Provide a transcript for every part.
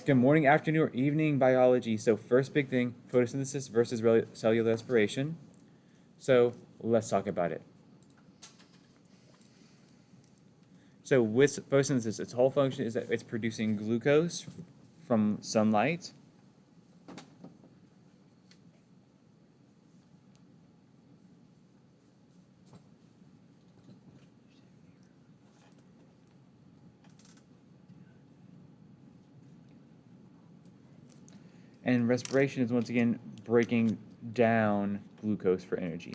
Good morning, afternoon, or evening biology. So first big thing, photosynthesis versus cellular respiration. So let's talk about it. So with photosynthesis, its whole function is that it's producing glucose from sunlight. And respiration is once again breaking down glucose for energy.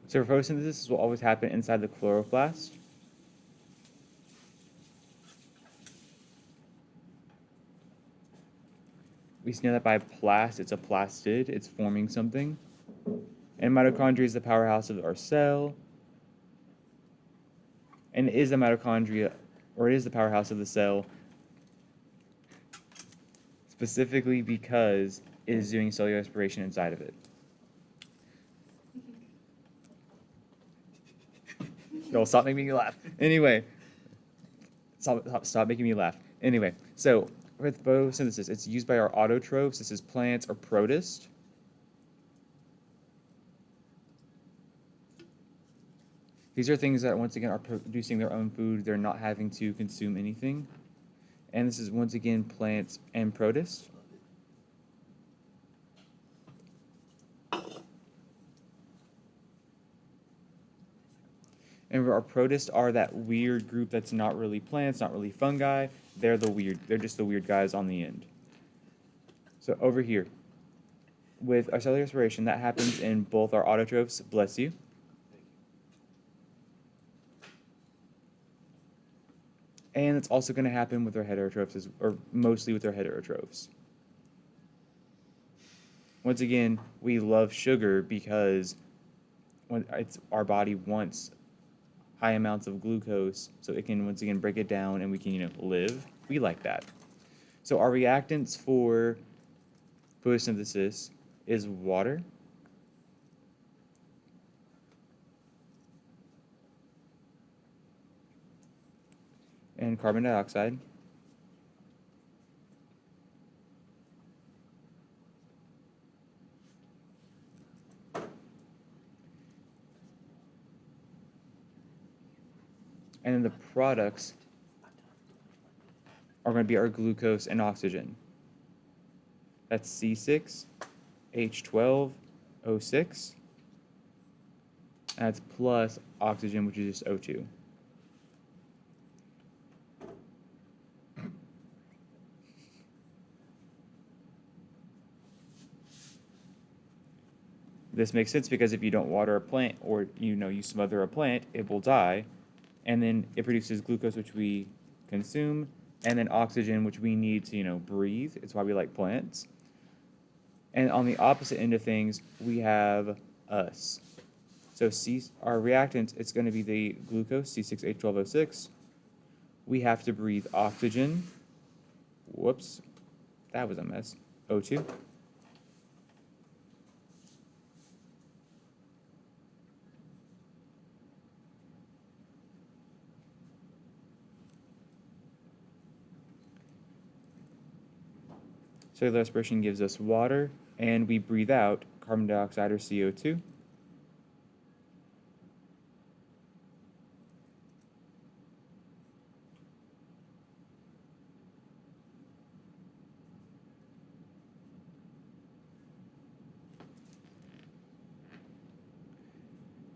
So photosynthesis, this will always happen inside the chloroplast. We know that by plast, it's a plastid, it's forming something. And mitochondria is the powerhouse of our cell. And it is the mitochondria, or it is the powerhouse of the cell, specifically because it is doing cellular respiration inside of it. No, stop making me laugh. Anyway, stop making me laugh. Anyway, so with photosynthesis, it's used by our autotrophs. This is plants or protists. These are things that, once again, are producing their own food. They're not having to consume anything. And this is, once again, plants and protists. And our protists are that weird group that's not really plants, not really fungi. They're just the weird guys on the end. So over here, with our cellular respiration, that happens in both our autotrophs, bless you, and it's also going to happen with our heterotrophs, or mostly with our heterotrophs. Once again, we love sugar because our body wants high amounts of glucose so it can, once again, break it down and we can, live. We like that. So our reactants for photosynthesis is water, and carbon dioxide, and then the products are going to be our glucose and oxygen. That's C6H12O6. That's plus oxygen, which is just O2. This makes sense because if you don't water a plant, or you smother a plant, it will die, and then it produces glucose, which we consume, and then oxygen, which we need to breathe. It's why we like plants. And on the opposite end of things, we have us. So our reactant, it's going to be the glucose, C6H12O6. We have to breathe oxygen. Whoops, that was a mess. O2. Cellular respiration gives us water, and we breathe out carbon dioxide, or CO2.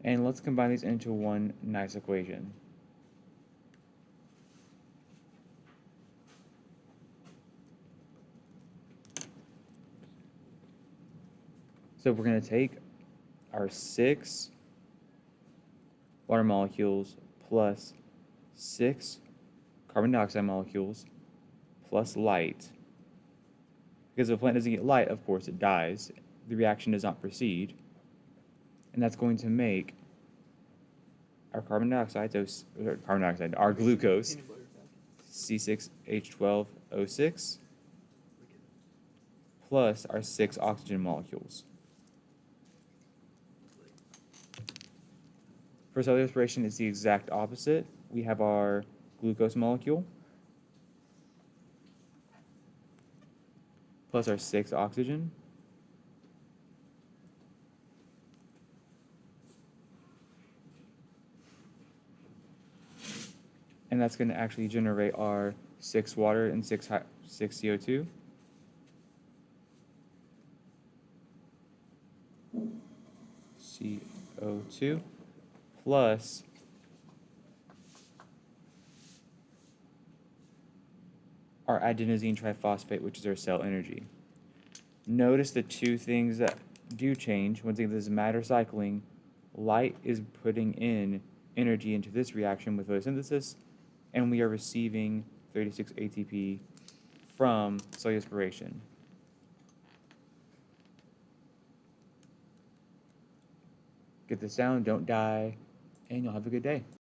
And let's combine these into one nice equation. So we're going to take our 6 water molecules plus 6 carbon dioxide molecules plus light. Because if a plant doesn't get light, of course, it dies. The reaction does not proceed. and that's going to make our our glucose, C6H12O6, plus our 6 oxygen molecules. For cellular respiration, it's the exact opposite. We have our glucose molecule plus our 6 oxygen. And that's going to actually generate our 6 water and 6 CO2. CO2 plus our adenosine triphosphate, which is our cell energy. Notice the two things that do change. One thing, this is matter cycling. Light is putting in energy into this reaction with photosynthesis, and we are receiving 36 ATP from cellular respiration. Get this down, don't die, and you'll have a good day.